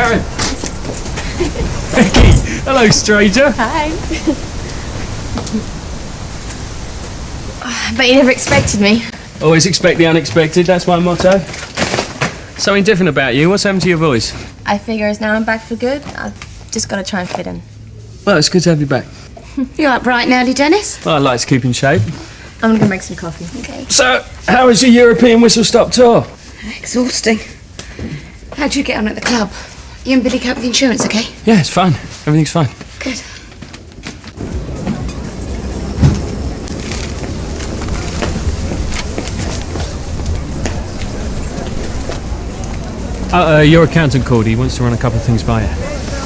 Sharon! Becky! Hello, stranger! Hi. Bet you never expected me. Always expect the unexpected, that's my motto. Something different about you. What's happened to your voice? I figure as now I'm back for good, I've just got to try and fit in. Well, it's good to have you back. You up bright and early, Dennis? Well, I like to keep in shape. I'm going to make some coffee. Okay. So, how was your European whistle-stop tour? Exhausting. How'd you get on at the club? You and Billy cope with the insurance, okay? Yeah, it's fine. Everything's fine. Good. Your accountant called. He wants to run a couple of things by you.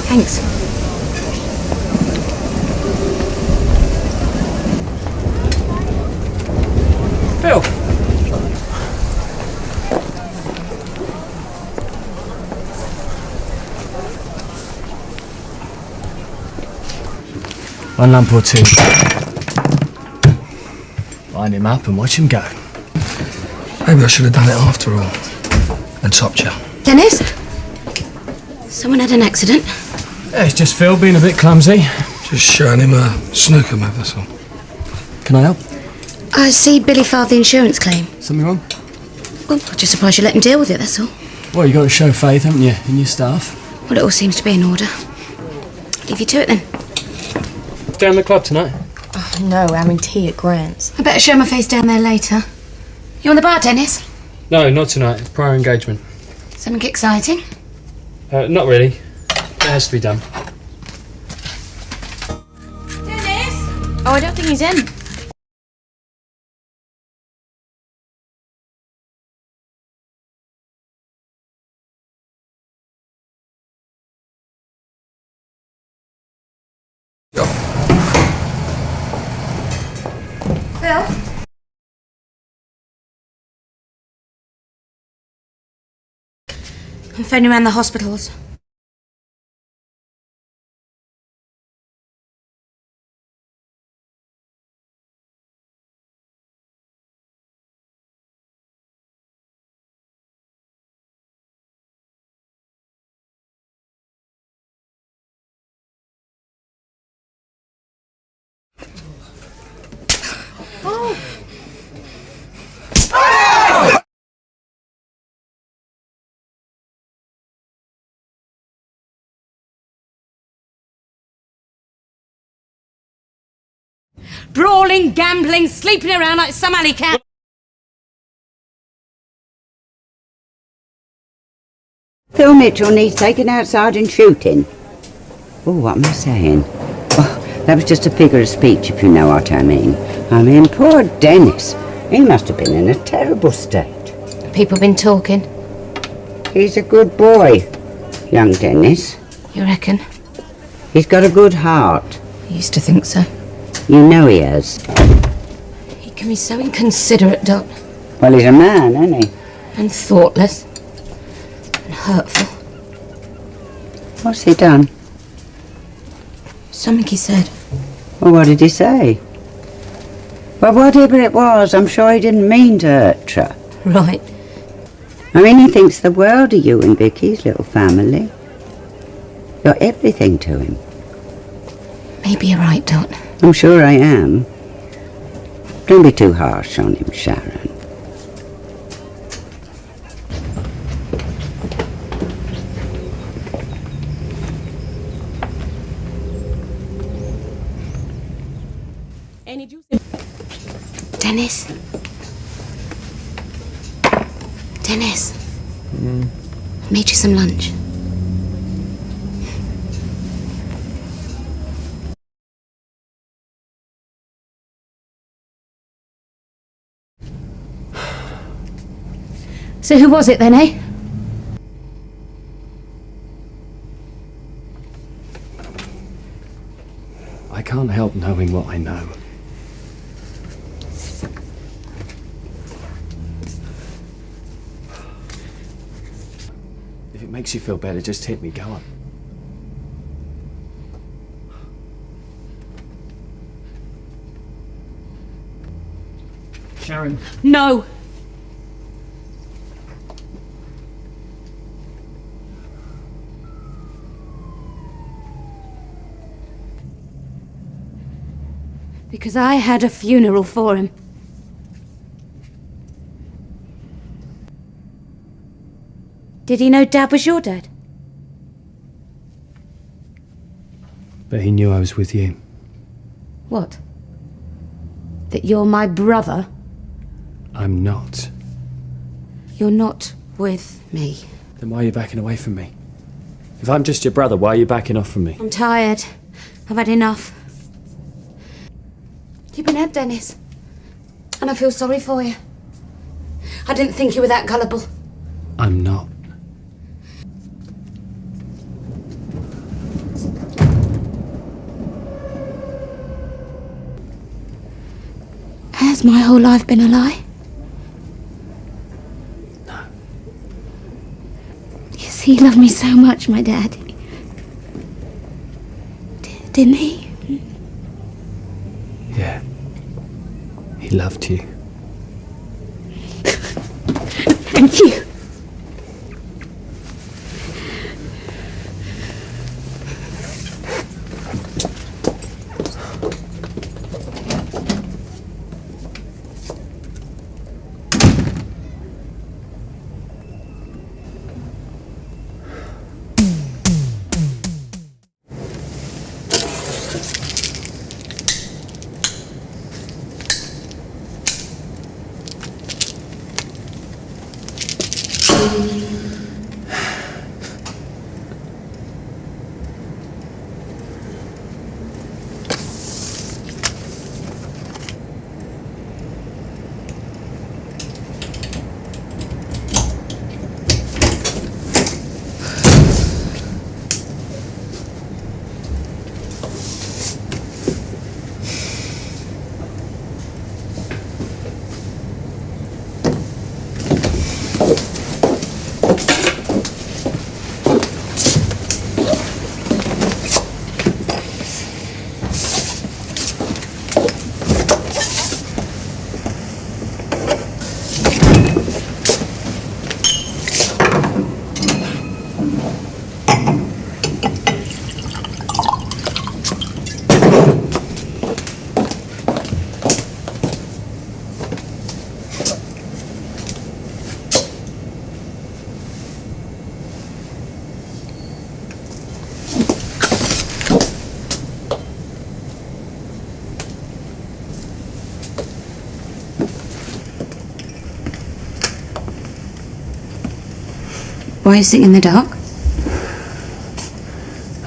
Thanks. Phil! One lump or two. Line him up and watch him go. Maybe I should have done it after all. And topped you. Dennis? Someone had an accident? Yeah, it's just Phil being a bit clumsy. Just showing him a snooker move, that's all. Can I help? I see Billy filed the insurance claim. Something wrong? Well, I'm just surprised you let him deal with it, that's all. Well, you got to show faith, haven't you, in your staff? Well, it all seems to be in order. Leave you to it then. Down the club tonight? Oh, no, we're having tea at Grant's. I better show my face down there later. You on the bar, Dennis? No, not tonight. Prior engagement. Something exciting? Not really. It has to be done. Dennis? Oh, I don't think he's in. Phil? I'm phoning around the hospitals. Brawling, gambling, sleeping around like some alley cat. Phil Mitchell needs taken outside and shooting. Oh, what am I saying? Oh, that was just a figure of speech, if you know what I mean. I mean, poor Dennis. He must have been in a terrible state. People been talking. He's a good boy, young Dennis. You reckon? He's got a good heart. I used to think so. You know he has. He can be so inconsiderate, Doc. Well, he's a man, isn't he? And thoughtless. And hurtful. What's he done? Something he said. Well, what did he say? Well, whatever it was, I'm sure he didn't mean to hurt her. Right. I mean, he thinks the world of you and Vicky's little family. You're everything to him. Maybe you're right, Dot. I'm sure I am. Don't be too harsh on him, Sharon. Dennis? Dennis? Made you some lunch. So who was it then, eh? I can't help knowing what I know. If it makes you feel better, just hit me. Go on. Sharon. No! Because I had a funeral for him. Did he know Dad was your dad? But he knew I was with you. What? That you're my brother? I'm not. You're not with me. Then why are you backing away from me? If I'm just your brother, why are you backing off from me? I'm tired. I've had enough. You've been had, Dennis. And I feel sorry for you. I didn't think you were that gullible. I'm not. Has my whole life been a lie? No. Yes, he loved me so much, my dad. Didn't he? Yeah. He loved you. Thank you. Why are you sitting in the dark?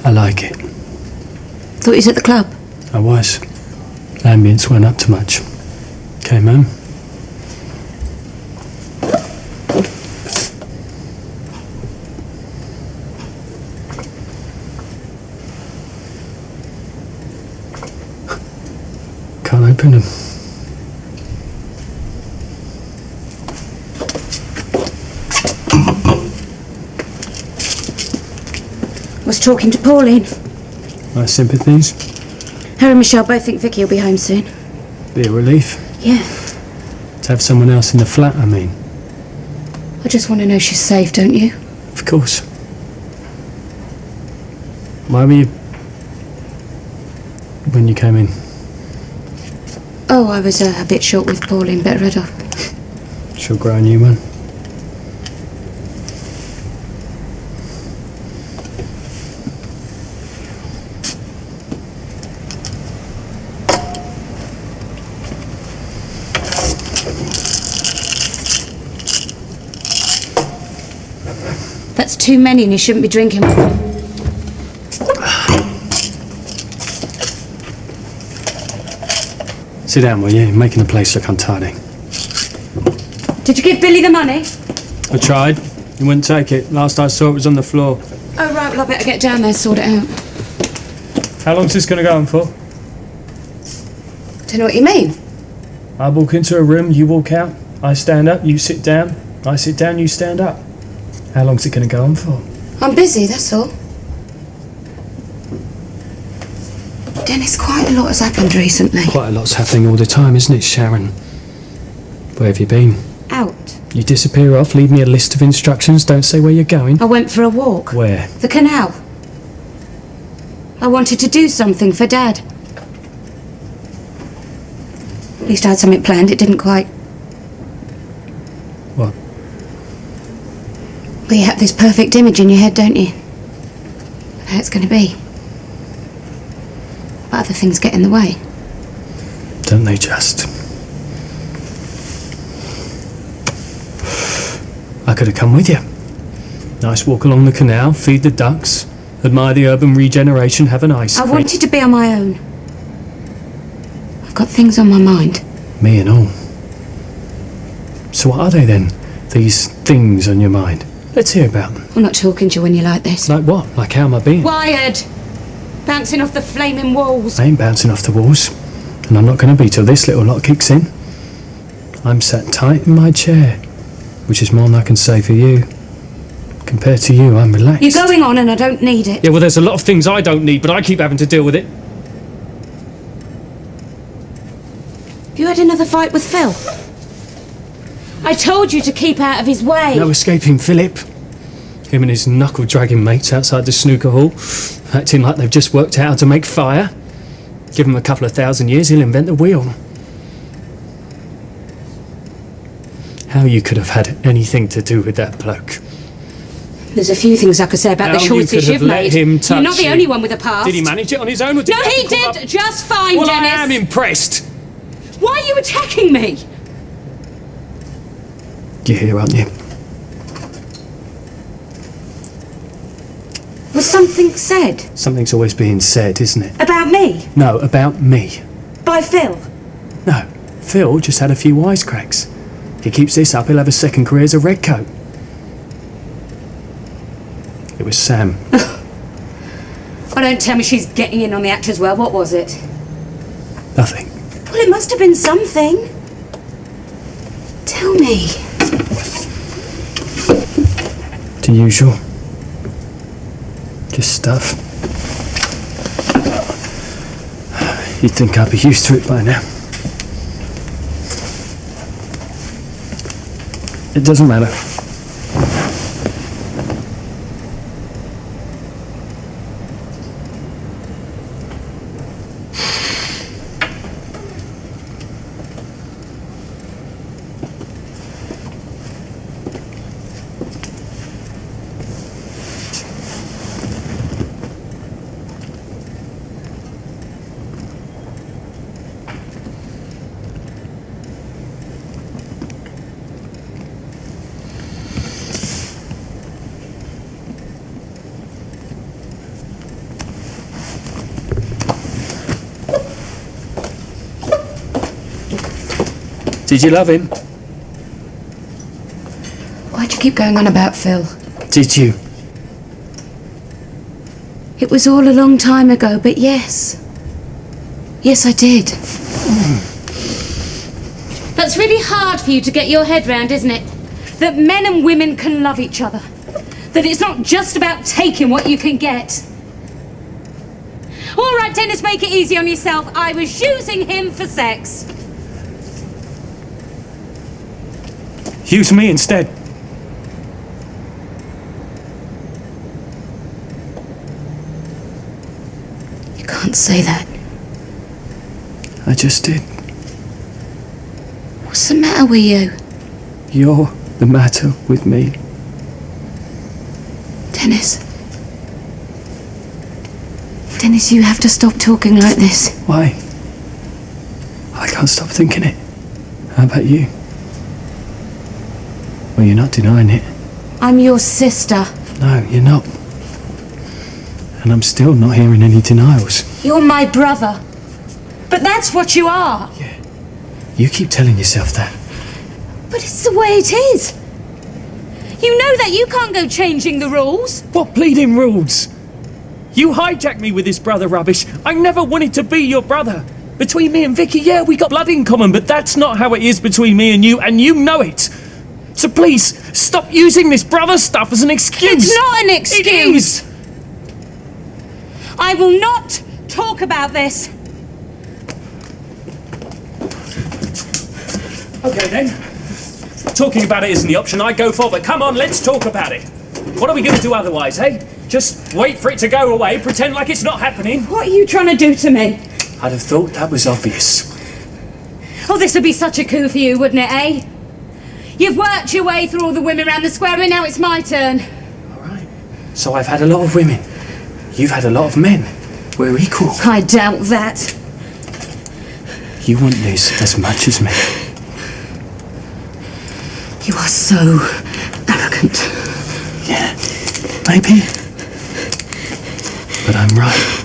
I like it. Thought you was at the club. I was. The ambience weren't up to much. Came home. Can't open them. Was talking to Pauline. My sympathies. Her and Michelle both think Vicky will be home soon. Be a relief. Yeah. To have someone else in the flat, I mean. I just want to know she's safe, don't you? Of course. Why were you... when you came in? Oh, I was a bit short with Pauline. Better head off. She'll grow a new one. That's too many and you shouldn't be drinking. Sit down, will you? You're making the place look untidy. Did you give Billy the money? I tried. He wouldn't take it. Last I saw it was on the floor. Oh, right, well, I better get down there and sort it out. How long's this going to go on for? Don't know what you mean. I walk into a room, you walk out. I stand up, you sit down. I sit down, you stand up. How long's it going to go on for? I'm busy, that's all. Dennis, quite a lot has happened recently. Quite a lot's happening all the time, isn't it, Sharon? Where have you been? Out. You disappear off, leave me a list of instructions, don't say where you're going. I went for a walk. Where? The canal. I wanted to do something for Dad. least I had something planned. It didn't quite. What? Well, you have this perfect image in your head, don't you? Of how it's going to be. But other things get in the way. Don't they just? I could have come with you. Nice walk along the canal, feed the ducks, admire the urban regeneration, have an ice cream. I wanted to be on my own. I've got things on my mind. Me and all. So what are they then, these things on your mind? Let's hear about them. I'm not talking to you when you're like this. Like what? Like how am I being? Wired! Bouncing off the flaming walls. I ain't bouncing off the walls. And I'm not going to be till this little lot kicks in. I'm sat tight in my chair, which is more than I can say for you. Compared to you, I'm relaxed. You're going on and I don't need it. Yeah, well, there's a lot of things I don't need, but I keep having to deal with it. Have you had another fight with Phil? I told you to keep out of his way. No escaping Philip. Him and his knuckle-dragging mates outside the snooker hall, acting like they've just worked out how to make fire. Give him a couple of 1,000 years, he'll invent the wheel. How you could have had anything to do with that bloke? There's a few things I could say about the choices you've made. Him touch You're not the you. only one with a past. Did he manage it on his own, or did No, he did just fine, well, Dennis. I am impressed. Why are you attacking me? You're here, aren't you? Was something said? Something's always being said, isn't it? About me? No, about me. By Phil? No, Phil just had a few wisecracks. If he keeps this up, he'll have a second career as a redcoat. It was Sam. Oh, don't tell me she's getting in on the act as well. What was it? Nothing. Well, it must have been something. Tell me. The usual. Just stuff. You'd think I'd be used to it by now. It doesn't matter. Did you love him? Why'd you keep going on about Phil? Did you? It was all a long time ago, but yes. Yes, I did. That's really hard for you to get your head round, isn't it? That men and women can love each other. That it's not just about taking what you can get. All right, Dennis, make it easy on yourself. I was using him for sex. Use me instead. You can't say that. I just did. What's the matter with you? You're the matter with me. Dennis. Dennis, you have to stop talking like this. Why? I can't stop thinking it. How about you? Well, you're not denying it. I'm your sister. No, you're not. And I'm still not hearing any denials. You're my brother. But that's what you are. Yeah. You keep telling yourself that. But it's the way it is. You know that you can't go changing the rules. What bleeding rules? You hijacked me with this brother rubbish. I never wanted to be your brother. Between me and Vicky, yeah, we got blood in common, but that's not how it is between me and you know it. So please, stop using this brother stuff as an excuse. It's not an excuse. It is. I will not talk about this. Okay then. Talking about it isn't the option I go for, but come on, let's talk about it. What are we going to do otherwise, eh? Just wait for it to go away, pretend like it's not happening? What are you trying to do to me? I'd have thought that was obvious. Oh, this would be such a coup for you, wouldn't it, eh? You've worked your way through all the women around the square, and now it's my turn. All right. So I've had a lot of women. You've had a lot of men. We're equal. I doubt that. You want this as much as me. You are so arrogant. Yeah, maybe. But I'm right.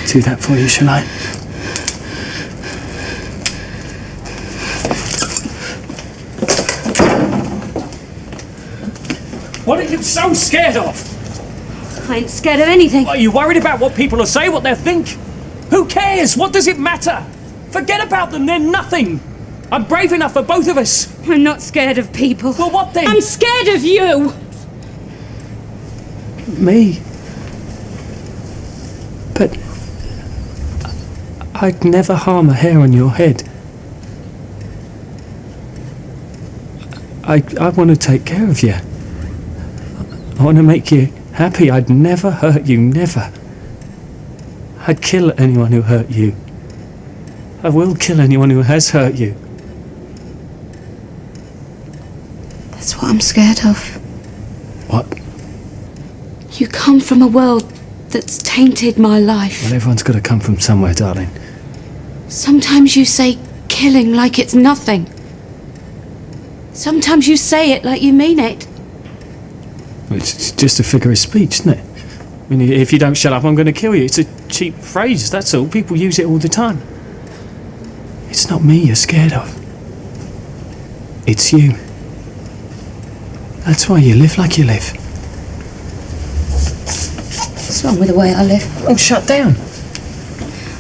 Do that for you, shall I? What are you so scared of? I ain't scared of anything. Are you worried about what people will say, what they'll think? Who cares? What does it matter? Forget about them, they're nothing. I'm brave enough for both of us. I'm not scared of people. Well, what then? I'm scared of you. Me? But I'd never harm a hair on your head. I want to take care of you. I want to make you happy. I'd never hurt you, never. I'd kill anyone who hurt you. I will kill anyone who has hurt you. That's what I'm scared of. What? You come from a world that's tainted my life. Well, everyone's got to come from somewhere, darling. Sometimes you say killing like it's nothing. Sometimes you say it like you mean it. Well, it's just a figure of speech, isn't it? I mean, if you don't shut up, I'm going to kill you. It's a cheap phrase, that's all. People use it all the time. It's not me you're scared of. It's you. That's why you live like you live. What's wrong with the way I live? Oh, shut down.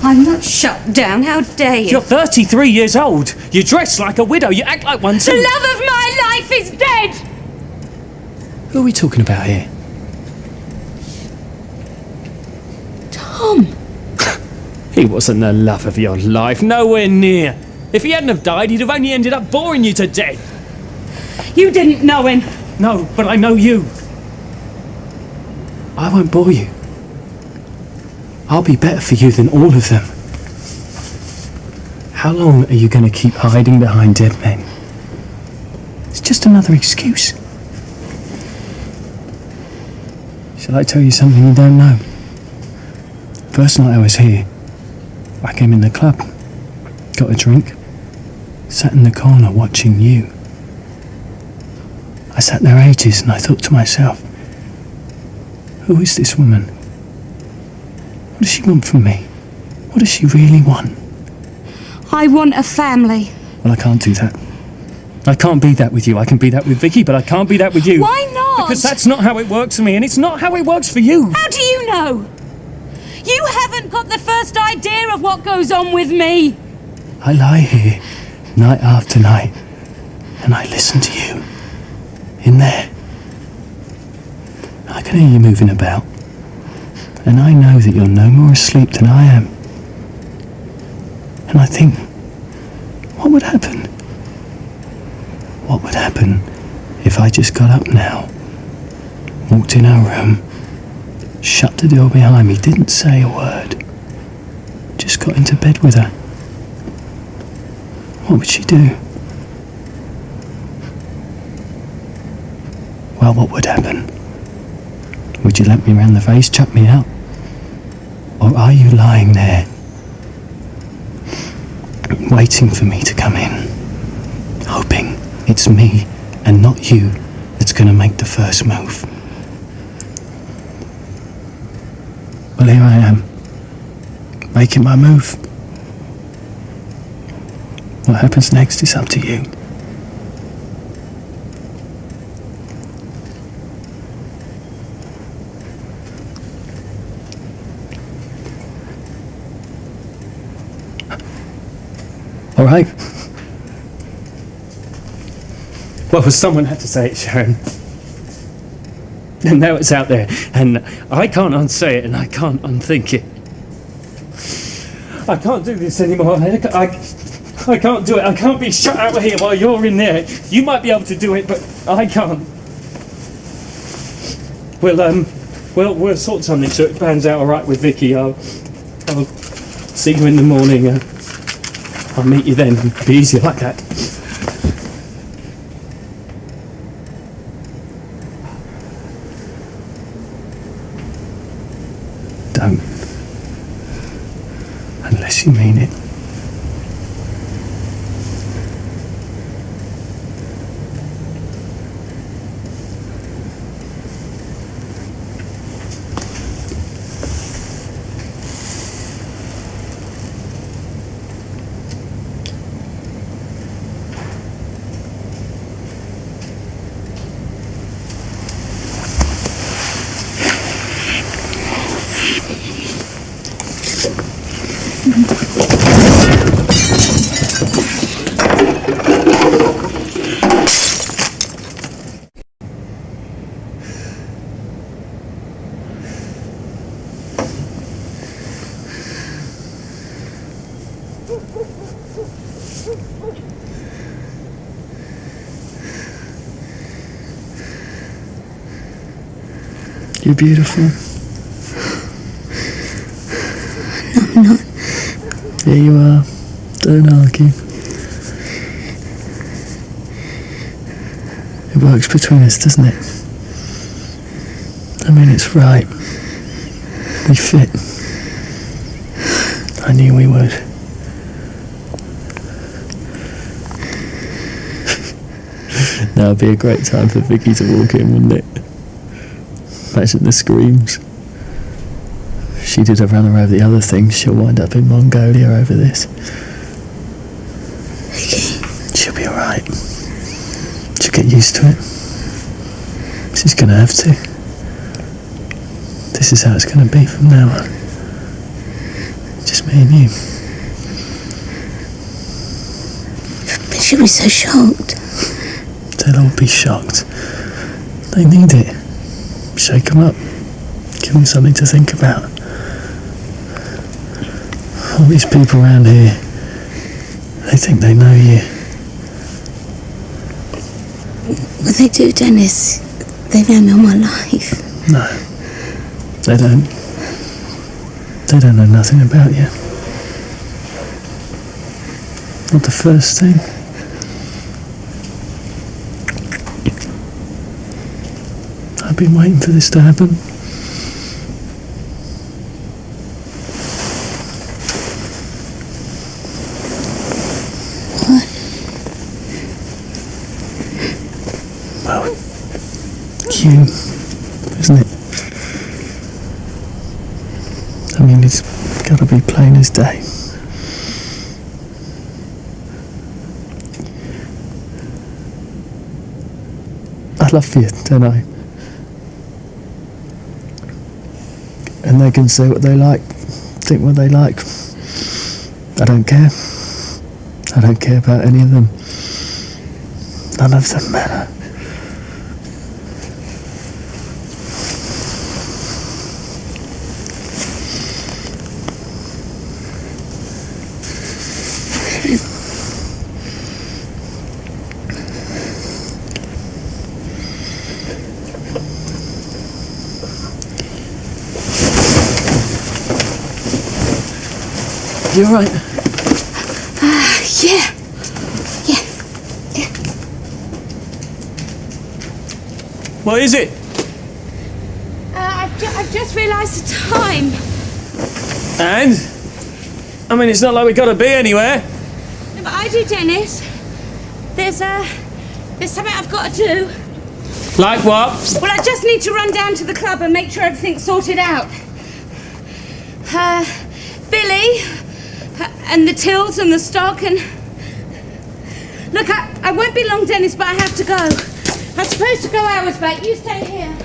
I'm not shut down, how dare you? You're 33 years old. You dress like a widow. You act like one too. The love of my life is dead! Who are we talking about here? Tom. He wasn't the love of your life. Nowhere near. If he hadn't have died, he'd have only ended up boring you to death. You didn't know him. No, but I know you. I won't bore you. I'll be better for you than all of them. How long are you going to keep hiding behind dead men? It's just another excuse. Shall I tell you something you don't know? First night I was here, I came in the club, got a drink, sat in the corner watching you. I sat there ages and I thought to myself, who is this woman? What does she want from me? What does she really want? I want a family. Well, I can't do that. I can't be that with you. I can be that with Vicky, but I can't be that with you. Why not? Because that's not how it works for me, and it's not how it works for you. How do you know? You haven't got the first idea of what goes on with me. I lie here night after night, and I listen to you. In there. I can hear you moving about, and I know that you're no more asleep than I am. And I think, what would happen? What would happen if I just got up now, walked in her room, shut the door behind me, didn't say a word, just got into bed with her? What would she do? Well, what would happen? Would you let me round the face, chuck me out? Or are you lying there, waiting for me to come in, hoping it's me and not you that's going to make the first move? Well, here I am, making my move. What happens next is up to you. All right. Well, someone had to say it, Sharon. And now it's out there, and I can't unsay it, and I can't unthink it. I can't do this anymore. I can't do it. I can't be shut out of here while you're in there. You might be able to do it, but I can't. Well, Well, we'll sort something so it pans out all right with Vicky. I'll see you in the morning. I'll meet you then. It'll be easier like that. Don't. Unless you mean it. You're beautiful. No, I'm not. Yeah, you are. Don't argue. It works between us, doesn't it? I mean, it's right. We fit. I knew we would. Now would be a great time for Vicky to walk in, wouldn't it? Imagine the screams. If she did a runner over the other things, she'll wind up in Mongolia over this. She'll be alright. She'll get used to it. She's gonna have to. This is how it's gonna be from now on. Just me and you. But she'll be so shocked. They'll all be shocked. They need it. Shake them up. Give them something to think about. All these people around here, they think they know you. Well, they do, Dennis. They've known me all my life. No, they don't. They don't know nothing about you. Not the first thing. I've been waiting for this to happen. What? Well, you, isn't it? I mean, it's gotta be plain as day. I love you, don't I? And they can say what they like, think what they like. I don't care. I don't care about any of them. None of them matter. You all right? Yeah. What is it? I've just realised the time. And? I mean, it's not like we gotta be anywhere. No, but I do, Dennis. There's something I've got to do. Like what? Well, I just need to run down to the club and make sure everything's sorted out. Billy, and the tills and the stock and... Look, I won't be long, Dennis, but I have to go. I'm supposed to go hours back. You stay here.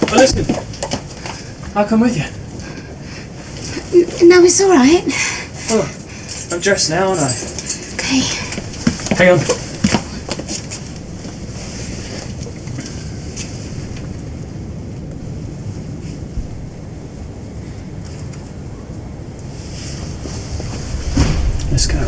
Well, listen. I'll come with you. No, it's all right. Oh, I'm dressed now, aren't I? Okay. Hang on. Let's go.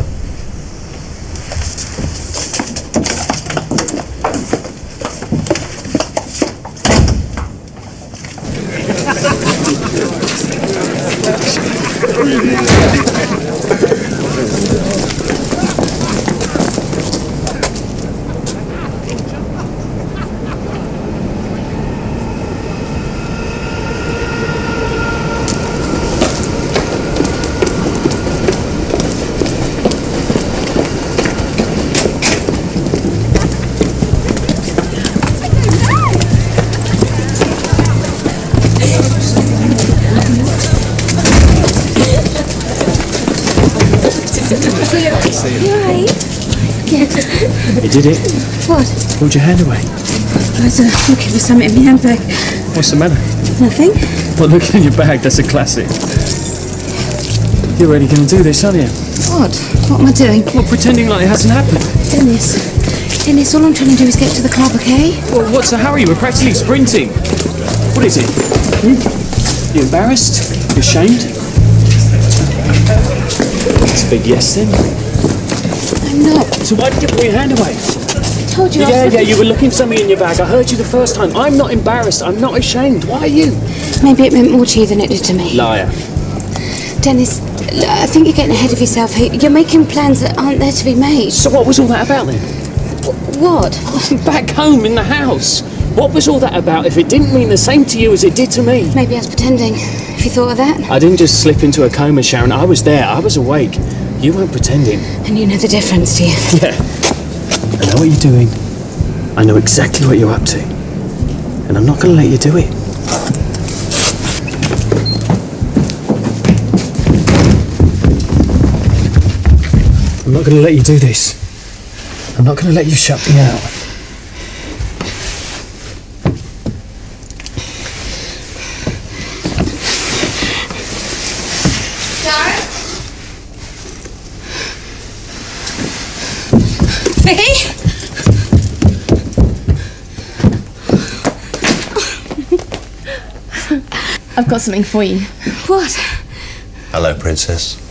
You did it? What? Pulled your hand away. I was looking for something in my handbag. What's the matter? Nothing. Well, looking in your bag, that's a classic. You're really going to do this, aren't you? What? What am I doing? Well, pretending like it hasn't happened. Dennis, all I'm trying to do is get to the club, okay? Well, what's the hurry? We're practically sprinting. What is it? You embarrassed? You ashamed? It's a big yes then. I'm not. So why did you pull your hand away? I told you I was Yeah, looking... you were looking for something in your bag. I heard you the first time. I'm not embarrassed. I'm not ashamed. Why are you? Maybe it meant more to you than it did to me. Liar. Dennis, I think you're getting ahead of yourself here. You're making plans that aren't there to be made. So what was all that about then? What? Back home in the house. What was all that about if it didn't mean the same to you as it did to me? Maybe I was pretending. Have you thought of that? I didn't just slip into a coma, Sharon. I was there. I was awake. You weren't pretending. And you know the difference, do you? Yeah. I know what you're doing. I know exactly what you're up to. And I'm not going to let you do it. I'm not going to let you do this. I'm not going to let you shut me out. Vicky? I've got something for you. What? Hello, Princess.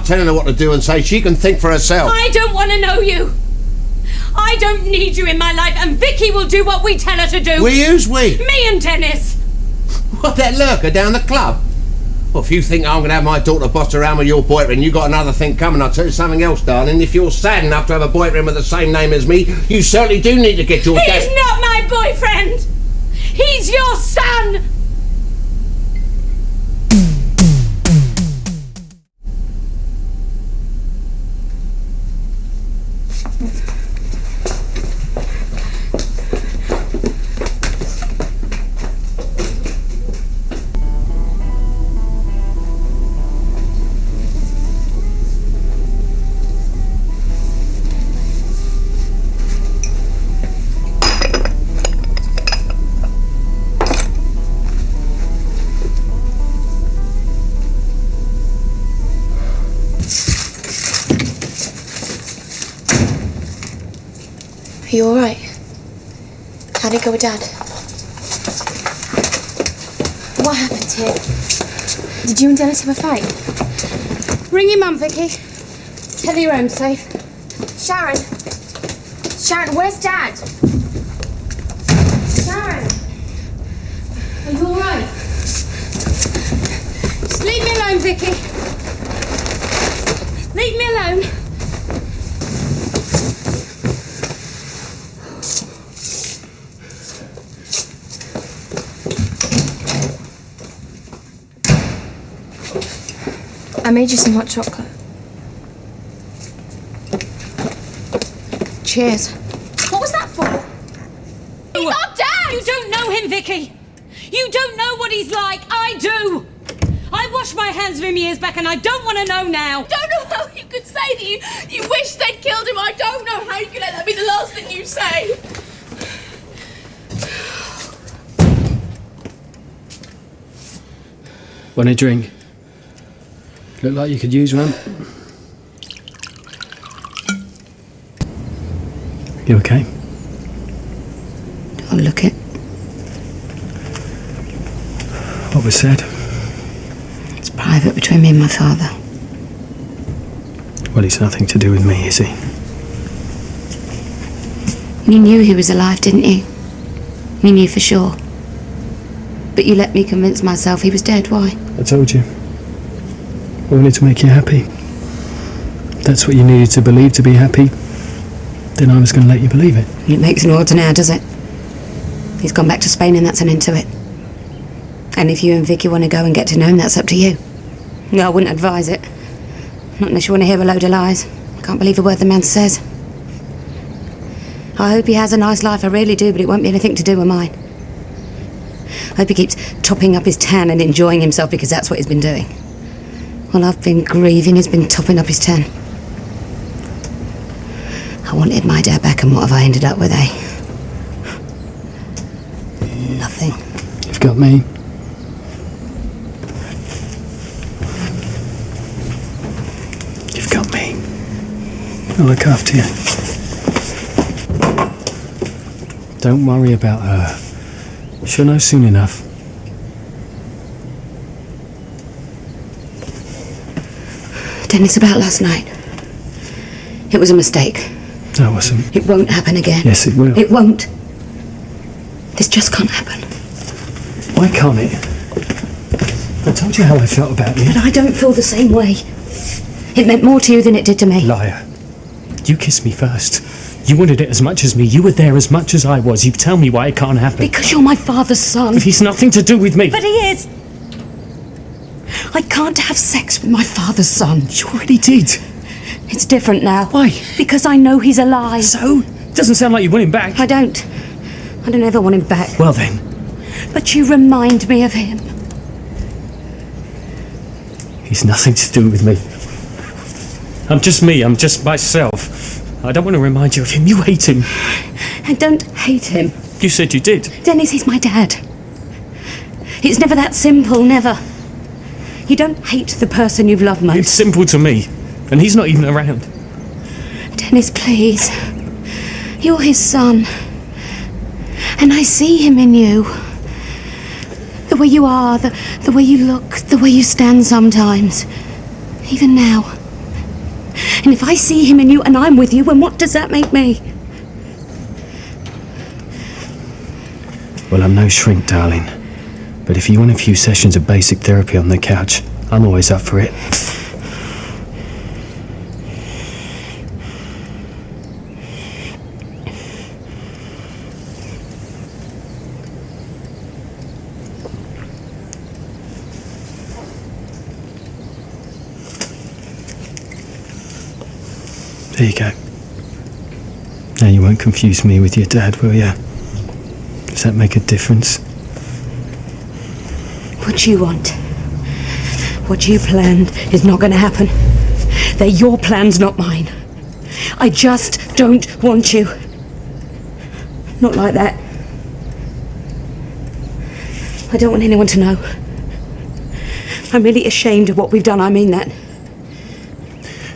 Telling her what to do and say she can think for herself. I don't want to know you. I don't need you in my life, and Vicky will do what we tell her to do. We? Who's we? Me and Dennis. What, that lurker down the club? Well, if you think I'm going to have my daughter boss around with your boyfriend, you got another thing coming. I'll tell you something else, darling. If you're sad enough to have a boyfriend with the same name as me, you certainly do need to get your He's not my boyfriend. He's your son. Are you alright? How'd it go with Dad? What happened here? Did you and Dennis have a fight? Ring your mum, Vicky. Tell her you're home safe. Sharon! Sharon, where's Dad? Sharon! Are you alright? Just leave me alone, Vicky. Leave me alone. I made you some hot chocolate. Cheers. What was that for? He's our dad! You don't know him, Vicky. You don't know what he's like. I do. I washed my hands of him years back and I don't want to know now. I don't know how you could say that you wish they'd killed him. I don't know how you could let that be the last thing you say. Want a drink? Look like you could use one. You okay? Don't look it. What was said? It's private between me and my father. Well, it's nothing to do with me, is he? You knew he was alive, didn't you? You knew for sure. But you let me convince myself he was dead. Why? I told you. I wanted to make you happy. That's what you needed to believe to be happy. Then I was going to let you believe it. It makes no odds now, does it? He's gone back to Spain and that's an end to it. And if you and Vicky want to go and get to know him, that's up to you. No, I wouldn't advise it. Not unless you want to hear a load of lies. I can't believe a word the man says. I hope he has a nice life, I really do, but it won't be anything to do with mine. I hope he keeps topping up his tan and enjoying himself because that's what he's been doing. Well, I've been grieving, he's been topping up his tan. I wanted my dad back, and what have I ended up with, eh? Nothing. You've got me. You've got me. I'll look after you. Don't worry about her. She'll know soon enough. Dennis, about last night. It was a mistake. No, it wasn't. It won't happen again. Yes, it will. It won't. This just can't happen. Why can't it? I told you how I felt about you. But I don't feel the same way. It meant more to you than it did to me. Liar. You kissed me first. You wanted it as much as me. You were there as much as I was. You tell me why it can't happen. Because you're my father's son. He's nothing to do with me. But he is. I can't have sex with my father's son. You already did. It's different now. Why? Because I know he's alive. So? Doesn't sound like you want him back. I don't. I don't ever want him back. Well then. But you remind me of him. He's nothing to do with me. I'm just me. I'm just myself. I don't want to remind you of him. You hate him. I don't hate him. You said you did. Dennis, he's my dad. It's never that simple, never. You don't hate the person you've loved most. It's simple to me. And he's not even around. Dennis, please. You're his son. And I see him in you. The way you are, the way you look, the way you stand sometimes. Even now. And if I see him in you and I'm with you, then what does that make me? Well, I'm no shrink, darling. But if you want a few sessions of basic therapy on the couch, I'm always up for it. There you go. Now you won't confuse me with your dad, will you? Does that make a difference? What you want, what you planned is not going to happen. They're your plans, not mine. I just don't want you. Not like that. I don't want anyone to know. I'm really ashamed of what we've done, I mean that.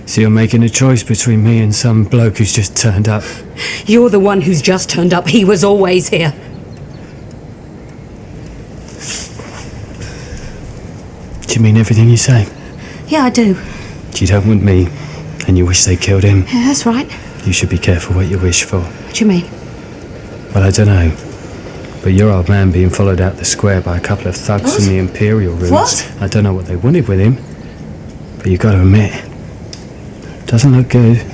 So you're making a choice between me and some bloke who's just turned up? You're the one who's just turned up. He was always here. Do you mean everything you say? Yeah, I do. You don't want me, and you wish they killed him? Yeah, that's right. You should be careful what you wish for. What do you mean? Well, I don't know. But your old man being followed out the square by a couple of thugs What? from the Imperial route. What? I don't know what they wanted with him, but you got to admit, doesn't look good.